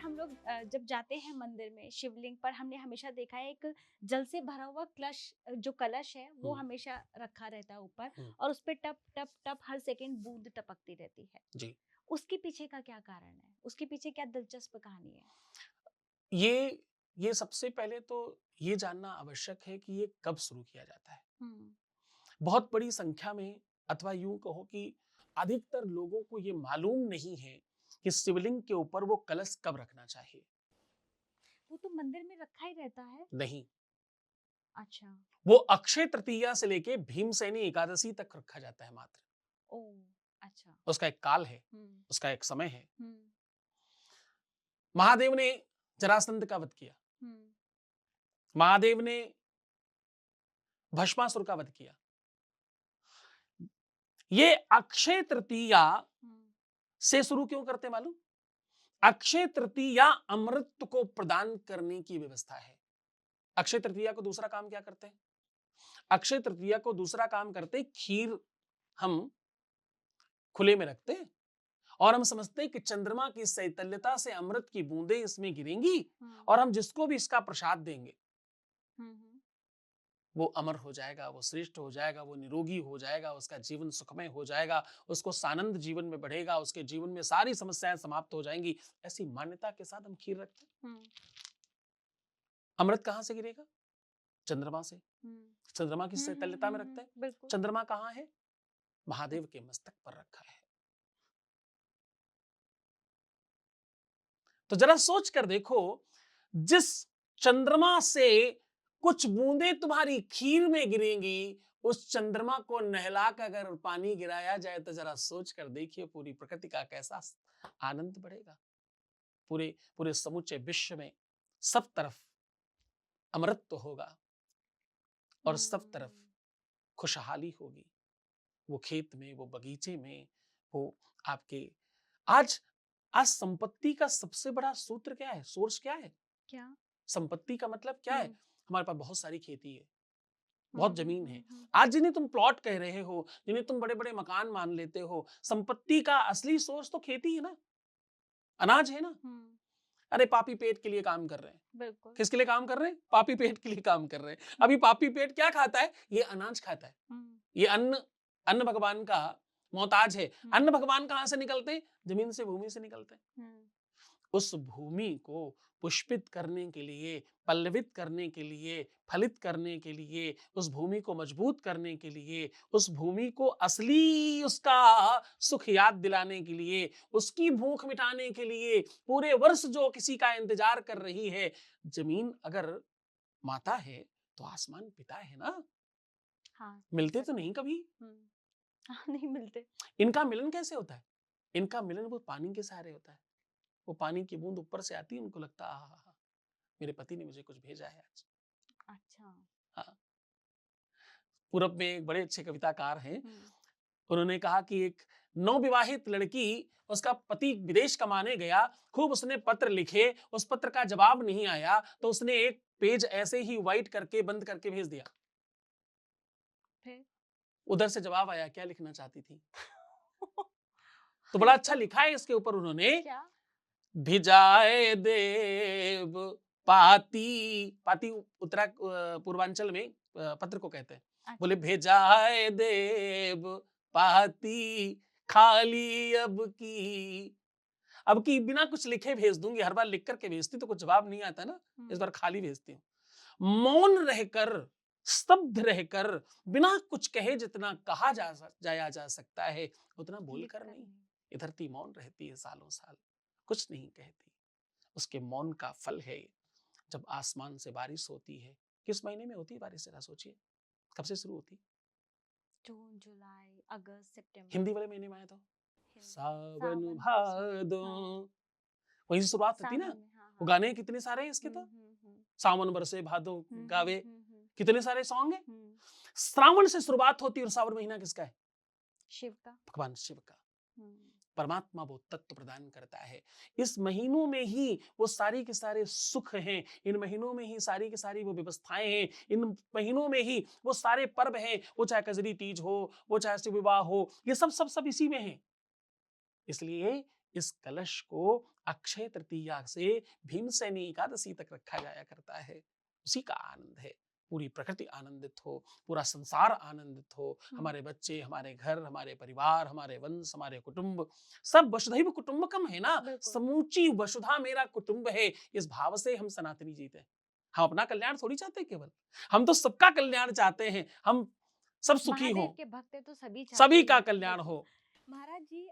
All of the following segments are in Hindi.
हम लोग जब जाते हैं मंदिर में शिवलिंग पर हमने हमेशा देखा है एक जल से भरा हुआ जो कलश है वो हुँ, हमेशा रखा रहता है ऊपर हुँ, और उस पे टप टप टप हर सेकंड बूंद टपकती रहती है। जी। उसके पीछे का क्या कारण है? उसके पीछे क्या दिलचस्प कहानी है? ये ये सबसे पहले तो ये जानना आवश्यक है कि ये कब शुरू किया जाता है। हम्म। बहुत बड़ी संख्या में अथवा यूँ कहो कि अधिकतर लोगों को ये मालूम नहीं है कि शिवलिंग के ऊपर वो कलश कब रखना चाहिए। वो तो मंदिर में रखा ही रहता है। नहीं, अच्छा। वो अक्षय तृतीया से लेके भीमसेनी एकादशी तक रखा जाता है मात्र। ओ। अच्छा। उसका एक काल है, हम्म। उसका एक समय है। हम्म। महादेव ने जरासंध का वध किया। हम्म। महादेव ने भस्मासुर का वध किया। ये अक्षय तृतीया हम्म। से शुरू क्यों करते हैं मालूम? अक्षय तृतीया अमृत को प्रदान करने की व्यवस्था है। अक्षय तृतीया को दूसरा काम क्या करते हैं? अक्षय तृतीया को दूसरा काम करते हैं, खीर हम खुले में रखते हैं और हम समझते हैं कि चंद्रमा की शैतल्यता से अमृत की बूंदें इसमें गिरेंगी हम्म। और हम जिसको भी इसका प्रसाद देंगे हम्म। वो अमर हो जाएगा, वो श्रेष्ठ हो जाएगा, वो निरोगी हो जाएगा, उसका जीवन सुखमय हो जाएगा, उसको सानंद जीवन में बढ़ेगा, उसके जीवन में सारी समस्याएं समाप्त हो जाएंगी। ऐसी मान्यता के साथ हम खीर रखते हैं। हम्म। अमृत कहां से गिरेगा? चंद्रमा से। हम्म। चंद्रमा की शैतल्यता में रखते हैं। बिल्कुल। चंद्रमा कहाँ है? महादेव के मस्तक पर रखा है। तो जरा सोच कर देखो, जिस चंद्रमा से कुछ बूंदें तुम्हारी खीर में गिरेंगी, उस चंद्रमा को नहला कर अगर पानी गिराया जाए तो जरा सोच कर देखिए पूरी प्रकृति का कैसा आनंद बढ़ेगा। पूरे पूरे समूचे विश्व में सब तरफ अमृत होगा और सब तरफ हम्म। खुशहाली होगी। वो खेत में, वो बगीचे में, वो आपके आज आज संपत्ति का सबसे बड़ा सूत्र क्या है? सोर्स क्या है? क्या? संपत्ति का मतलब क्या है? हम्म। हमारे पास बहुत सारी खेती है, हम्म। बहुत जमीन है। हम्म। आज जिन्हें तुम प्लॉट कह रहे हो, जिन्हें तुम बड़े बड़े मकान मान लेते हो, संपत्ति का असली सोर्स तो खेती है ना, अनाज है ना। हम्म। अरे पापी पेट के लिए काम कर रहे हैं। बिल्कुल। किसके लिए काम कर रहे हैं? पापी पेट के लिए काम कर रहे हैं। अभी पापी पेट क्या खाता है? ये अनाज खाता है। हम्म। ये अन्न अन्न भगवान का मोहताज है। हम्म। अन्न भगवान कहां से निकलते हैं? जमीन से, भूमि से निकलते हैं। हम्म। उस भूमि को पुष्पित करने के लिए, पल्लवित करने के लिए, फलित करने के लिए, उस भूमि को मजबूत करने के लिए, उस भूमि को असली उसका सुख याद दिलाने के लिए, उसकी भूख मिटाने के लिए पूरे वर्ष जो किसी का इंतजार कर रही है, जमीन अगर माता है तो आसमान पिता है ना। हाँ, कह मिलते तो सकते नहीं हैं। कभी। हाँ, नहीं मिलते। इनका मिलन कैसे होता है? इनका मिलन वो पानी के सहारे होता है। वो पानी की बूंद ऊपर से आती है, उनको लगता है आहा, मेरे पति ने मुझे कुछ भेजा है आज। अच्छा। हाँ। पूरब में एक बड़े अच्छे कविताकार हैं। हम्म। उन्होंने कहा कि एक नवविवाहित लड़की, उसका पति विदेश कमाने गया, खूब उसने पत्र लिखे, उस पत्र का जवाब नहीं आया तो उसने एक पेज ऐसे ही व्हाइट करके बंद करके भेज दिया। फिर? उधर से जवाब आया, क्या लिखना चाहती थी? तो बड़ा अच्छा इसका लिखा है इसके ऊपर उन्होंने, क्या? भिजाए देव पाती। पाती उत्तरा पूर्वांचल में पत्र को कहते हैं। बोले अच्छा। भेजाए देव पाती, खाली अब की बिना कुछ लिखे भेज दूंगी। हर बार लिख करके भेजती तो कुछ जवाब नहीं आता ना, इस हम्म। बार खाली भेजती हूँ। मौन रहकर, स्तब्ध रहकर, बिना कुछ कहे जितना कहा जाया जा सकता है उतना लिख बोलकर कर नहीं। नहीं। ये धरती मौन रहती है सालों साल, कुछ नहीं कहती। उसके मौन का फल है जब आसमान से बारिश होती है। किस महीने में होती है बारिश, जरा सोचिए, कब से शुरू होती? जून, जुलाई, अगस्त, सितंबर। हिंदी वाले महीने में आया था, हिंदी सावन सावन भादो। भादो, हाँ। वहीं से शुरुआत होती ना। सावन में, हाँ वो हाँ गाने हाँ। कितने सारे हैं इसके तो, हम्म। सावन बरसे भादो गावे, हम्म। कितने सारे सॉन्ग हैं। हम्म। श्रावण से शुरुआत होती है और श्रावण महीना किसका है? शिव का। भगवान शिव का। हम्म। परमात्मा वो तत्व प्रदान करता है। इस महीनों में ही वो सारी के सारे सुख हैं, इन महीनों में ही सारी की सारी वो व्यवस्थाएं हैं, इन महीनों में ही वो सारे पर्व हैं। वो चाहे कजरी तीज हो, वो चाहे शिव विवाह हो, ये सब सब सब इसी में है। इसलिए इस कलश को अक्षय तृतीया से भीमसेनी एकादशी तक रखा जाया करता है। उसी का आनंद है। पूरी प्रकृति आनंदित हो, पूरा संसार आनंदित हो, हमारे बच्चे, हमारे घर, हमारे परिवार, हमारे वंश, हमारे कुटुंब, सब वसुधैव कुटुंबकम है ना। बिल्कुल। समूची वसुधा मेरा कुटुंब है। इस भाव से हम सनातनी जीते हैं। हम अपना कल्याण थोड़ी चाहते हैं केवल, हम तो सबका कल्याण चाहते हैं। हम सब सुखी महादेव हो, के भक्त हैं तो सभी चाहते सभी ही का हैं, कल्याण बिल्कुल। हो। महाराज जी,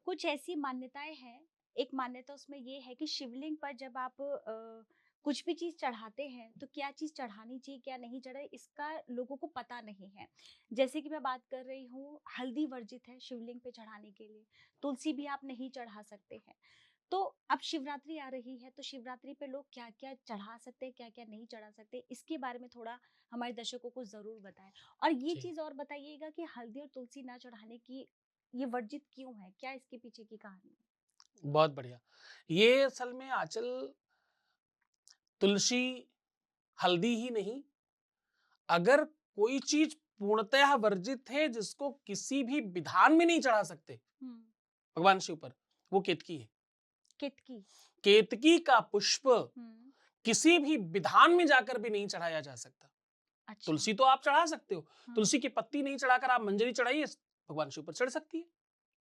कुछ ऐसी मान्यताएं हैं। एक मान्यता उसमें ये है कि शिवलिंग पर जब आप कुछ भी चीज चढ़ाते हैं तो क्या चीज चढ़ानी चाहिए, क्या नहीं चढ़ाई, इसका लोगों को पता नहीं है। जैसे कि मैं बात कर रही हूँ, हल्दी वर्जित है शिवलिंग पे चढ़ाने के लिए, तुलसी भी आप नहीं चढ़ा सकते हैं। तो अब शिवरात्रि आ रही है, तो शिवरात्रि पे लोग क्या क्या चढ़ा सकते हैं, क्या क्या नहीं चढ़ा सकते, इसके बारे में थोड़ा हमारे दर्शकों को जरूर बताएं। और ये जी, चीज और बताइएगा कि हल्दी और तुलसी ना चढ़ाने की ये वर्जित क्यों है, क्या इसके पीछे की कहानी है? बहुत बढ़िया। ये असल में आंचल तुलसी, हल्दी ही नहीं, अगर कोई चीज पूर्णतः वर्जित है जिसको किसी भी विधान में नहीं चढ़ा सकते हम्म। भगवान शिव पर, वो केतकी है। कितकी। केतकी का पुष्प हम्म। किसी भी विधान में जाकर भी नहीं चढ़ाया जा सकता। अच्छा। तुलसी तो आप चढ़ा सकते हो, हाँ। तुलसी की पत्ती नहीं चढ़ाकर आप मंजरी चढ़ाइए, भगवान शिव पर चढ़ सकती है।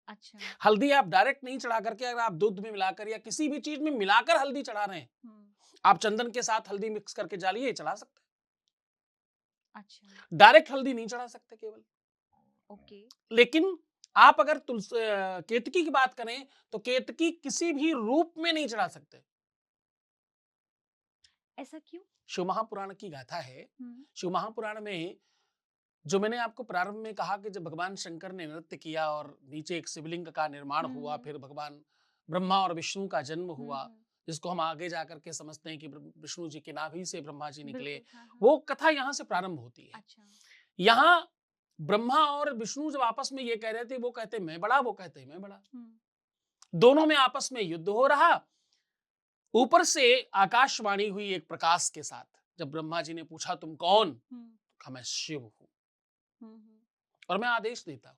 अच्छा। हल्दी आप डायरेक्ट नहीं चढ़ा करके, अगर आप दूध में मिलाकर या किसी भी चीज में मिलाकर हल्दी चढ़ा रहे हैं, हम्म। आप चंदन के साथ हल्दी मिक्स करके डालिए, चढ़ा सकते अच्छा। हैं। डायरेक्ट हल्दी नहीं चढ़ा सकते केवल। ओके। लेकिन आप अगर केतकी की बात करें तो केतकी किसी भी रूप में नहीं चढ़ा सकते। ऐसा क्यों? शिव महापुराण की गाथा है। हम्म। शिव महापुराण में जो मैंने आपको प्रारंभ में कहा कि जब भगवान शंकर ने नृत्य किया और नीचे एक शिवलिंग का निर्माण हुआ, हम्म। फिर भगवान ब्रह्मा और विष्णु का जन्म हुआ, हम्म। जिसको हम आगे जाकर के समझते हैं कि विष्णु जी के नाभि से ब्रह्मा जी निकले। बिल्कुल, हाँ हाँ। वो कथा यहां से प्रारंभ होती है। अच्छा। यहां ब्रह्मा और विष्णु जब आपस में ये कह रहे थे, वो कहते मैं बड़ा, वो कहते मैं बड़ा, हम्म। दोनों में आपस में युद्ध हो रहा। ऊपर से आकाशवाणी हुई एक प्रकाश के साथ। जब ब्रह्मा जी ने पूछा तुम कौन, हम्म। कहा मैं शिव हूं हम्म। और मैं आदेश देता हूं।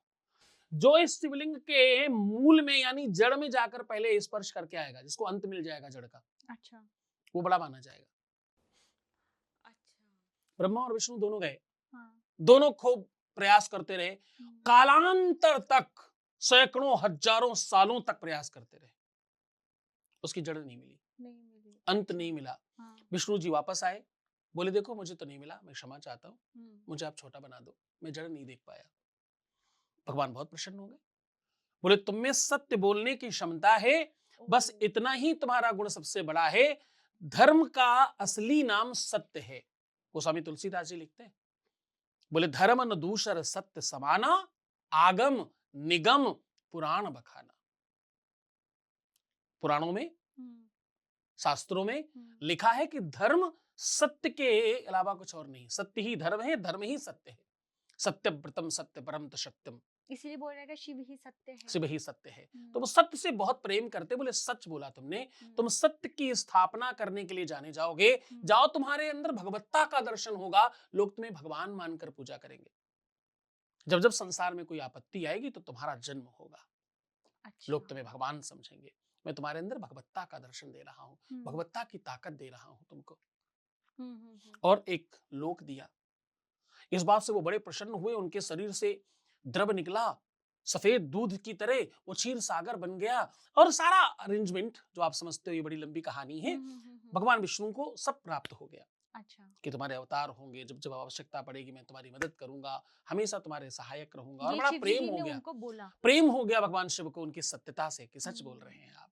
जो इस शिवलिंग के मूल में यानी जड़ में जाकर पहले स्पर्श करके आएगा, जिसको अंत मिल जाएगा जड़ का, अच्छा। वो बड़ा माना जाएगा। अच्छा। ब्रह्मा और विष्णु दोनों गए, हाँ। दोनों खूब प्रयास करते रहे। कालांतर तक, सैकड़ों हजारों सालों तक प्रयास करते रहे, उसकी जड़ नहीं मिली, नहीं मिली, अंत अच्छा। नहीं मिला। हाँ। विष्णु जी वापस आए, बोले देखो मुझे तो नहीं मिला, मैं क्षमा चाहता हूं, हम्म। मुझे आप छोटा बना दो, मैं जड़ नहीं देख पाया। भगवान बहुत प्रसन्न हो गए, बोले तुम में सत्य बोलने की क्षमता है, बस ओ। इतना ही तुम्हारा गुण सबसे बड़ा है। धर्म का असली नाम सत्य है। गोस्वामी तुलसीदास जी लिखते हैं, बोले धर्म न दूसर सत्य समाना, आगम निगम पुराण बखाना। पुराणों में, हम्म। शास्त्रों में हम्म। लिखा है कि धर्म सत्य के अलावा कुछ और नहीं, सत्य ही धर्म है, धर्म ही सत्य है। सत्यव्रतम सत्य परम सत्यम, इसीलिए बोल रहा है शिव ही सत्य है। शिव ही सत्य है। तो वो हम्म। सत्य से बहुत प्रेम करते, बोले सच बोला तुमने, तुम हम्म। सत्य की स्थापना करने के लिए जाने जाओगे, हम्म। जाओ तुम्हारे अंदर भगवत्ता का दर्शन होगा, लोग तुम्हें भगवान मानकर पूजा करेंगे। जब जब संसार में कोई आपत्ति आएगी तो तुम्हारा जन्म होगा, अच्छा। लोग तुम्हें भगवान समझेंगे। मैं तुम्हारे अंदर भगवत्ता का दर्शन दे रहा हूं, हम्म। भगवत्ता की ताकत दे रहा हूं तुमको। हम्म। और एक लोक दिया। इस बात से वो बड़े प्रसन्न हुए, उनके शरीर से द्रव निकला सफेद दूध की तरह, वो क्षीर सागर बन गया। और सारा अरेंजमेंट जो आप समझते हो, ये बड़ी लंबी कहानी है, हम्म। भगवान विष्णु को सब प्राप्त हो गया अच्छा। कि तुम्हारे अवतार होंगे, जब जब आवश्यकता पड़ेगी मैं तुम्हारी मदद करूंगा, हमेशा तुम्हारे सहायक रहूंगा। और ये बड़ा शिव प्रेम जी हो ने गया, उनको बोला। प्रेम हो गया भगवान शिव को उनकी सत्यता से कि सच बोल हम्म। रहे हैं आप।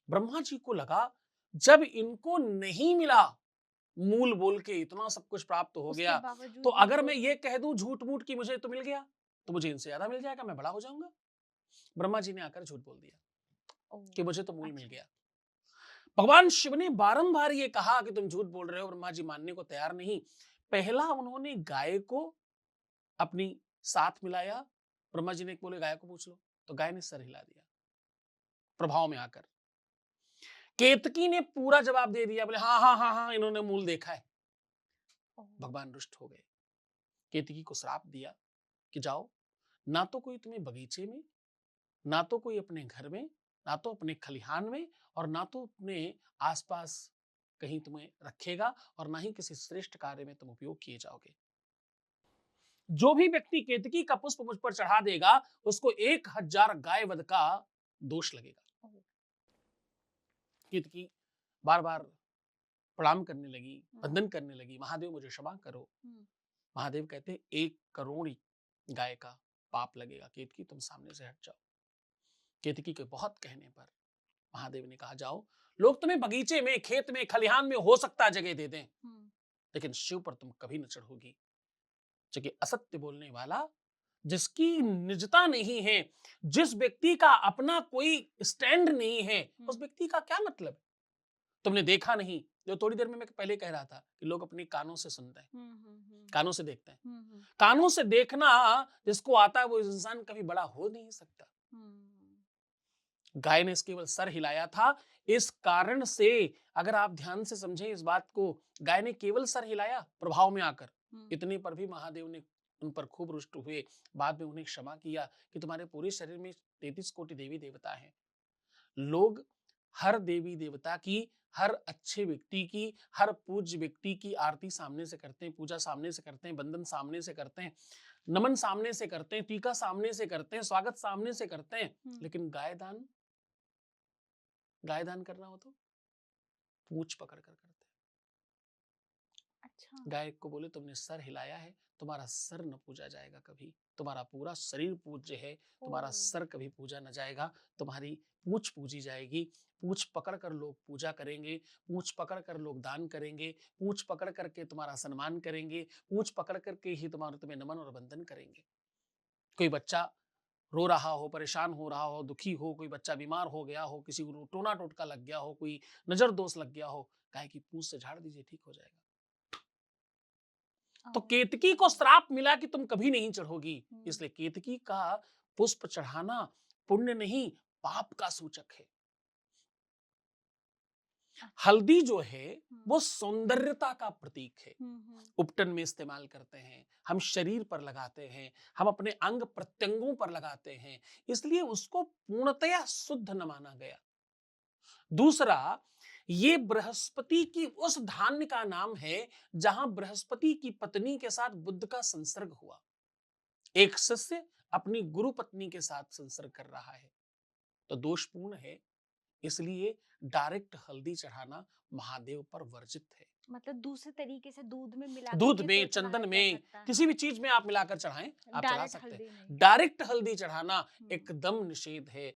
ब्रह्मा जी को लगा जब इनको नहीं मिला, मूल बोल के इतना सब कुछ प्राप्त हो उसके गया, तो बावजूद भी अगर मैं लोग। ये कह दूं झूठ मूठ कि मुझे तो मिल गया, तो मुझे इनसे ज्यादा मिल जाएगा, मैं बड़ा हो जाऊंगा। ब्रह्मा जी ने आकर झूठ बोल दिया ओ। कि मुझे तो मूल मिल अच्छा। गया। भगवान शिव ने बारंबार ये कहा कि तुम झूठ बोल रहे हो, ब्रह्मा जी मानने को तैयार नहीं। पहला उन्होंने गाय को अपनी साथ मिलाया। ब्रह्मा जी ने बोले गाय को पूछ लो, तो गाय ने सर हिला दिया प्रभाव में आकर। केतकी ने पूरा जवाब दे दिया, बोले हाँ हाँ हाँ हाँ इन्होंने मूल देखा है। ओ। भगवान रुष्ट हो गए, केतकी को श्राप दिया कि जाओ, ना तो कोई तुम्हें बगीचे में, ना तो कोई अपने घर में, ना तो अपने खलिहान में और ना तो अपने आसपास कहीं तुम्हें रखेगा और ना ही किसी श्रेष्ठ कार्य में तुम उपयोग किए जाओगे। जो भी व्यक्ति केतकी का पुष्प मुझ पर चढ़ा देगा, उसको 1000 गाय वध का दोष लगेगा। केतकी बार बार प्रणाम करने लगी, वंदन करने लगी, महादेव मुझे क्षमा करो। महादेव कहते 1 करोड़ गाय का पाप लगेगा, केतकी तुम सामने से हट जाओ। केतकी के बहुत कहने पर महादेव ने कहा जाओ, लोग तुम्हें बगीचे में, खेत में, खलिहान में हो सकता जगह दे दें, लेकिन शिव पर तुम कभी न चढ़ोगी। क्योंकि असत्य बोलने वाला, जिसकी निजता नहीं है, जिस व्यक्ति का अपना कोई स्टैंड नहीं है, उस व्यक्ति का क्या मतलब? तुमने देखा नहीं, जो थोड़ी देर में मैं पहले कह रहा था कि लोग अपने कानों से सुनते हैं, कानों से देखते हैं। कानों से देखना जिसको आता है वो इंसान कभी बड़ा हो नहीं सकता। गाय ने केवल सर हिलाया था, इस कारण से अगर आप ध्यान से समझें इस बात को, गाय ने केवल सर हिलाया प्रभाव में आकर, इतने पर भी महादेव ने उन पर खूब रुष्ट हुए। बाद में उन्हें क्षमा किया कि तुम्हारे पूरे शरीर में 33 कोटि देवी देवता हैं। लोग हर देवी देवता की, हर अच्छे व्यक्ति की, हर पूज्य व्यक्ति की आरती सामने से करते हैं, पूजा सामने से करते हैं, वंदन सामने से करते हैं, नमन सामने से करते हैं, टीका सामने से करते हैं, स्वागत सामने से करते हैं, लेकिन गाय दान करना हो तो पूंछ पकड़ कर करते हैं। अच्छा। गाय को बोले तुमने सर हिलाया है, तुम्हारा सर न पूजा जाएगा कभी, तुम्हारा पूरा शरीर पूज्य है, तुम्हारा सर कभी पूजा न जाएगा, तुम्हारी पूंछ पूजी जाएगी। पूंछ पकड़ कर लोग पूजा करेंगे, पूंछ पकड़ कर लोग दान करेंगे, पूंछ पकड़ करके तुम्हारा सम्मान करेंगे, पूंछ पकड़ करके ही तुम्हें नमन और वंदन करेंगे। कोई बच्चा रो रहा हो, परेशान हो रहा हो, दुखी हो, कोई बच्चा बीमार हो गया हो, किसी को टोना टोटका लग गया हो, कोई नजर दोष लग गया हो, गाय की पूंछ से झाड़ दीजिए, ठीक हो जाएगा। तो केतकी को श्राप मिला कि तुम कभी नहीं चढ़ोगी, इसलिए केतकी का पुष्प चढ़ाना पुण्य नहीं, पाप का सूचक है। हल्दी जो है वो सौंदर्यता का प्रतीक है। उपटन में इस्तेमाल करते हैं, हम शरीर पर लगाते हैं, हम अपने अंग प्रत्यंगों पर लगाते हैं, इसलिए उसको पूर्णतया शुद्ध न माना गया। दूसरा, ये बृहस्पति की उस धान्य का नाम है जहां बृहस्पति की पत्नी के साथ बुध का संसर्ग हुआ। एक शिष्य अपनी गुरु पत्नी के साथ संसर्ग कर रहा है तो दोषपूर्ण है, इसलिए डायरेक्ट हल्दी चढ़ाना महादेव पर वर्जित है। मतलब दूसरे तरीके से दूध में मिला, दूध में, चंदन में, किसी भी चीज में आप मिलाकर चढ़ाएं, आप चढ़ा सकते हैं। डायरेक्ट हल्दी चढ़ाना एकदम निषेध है।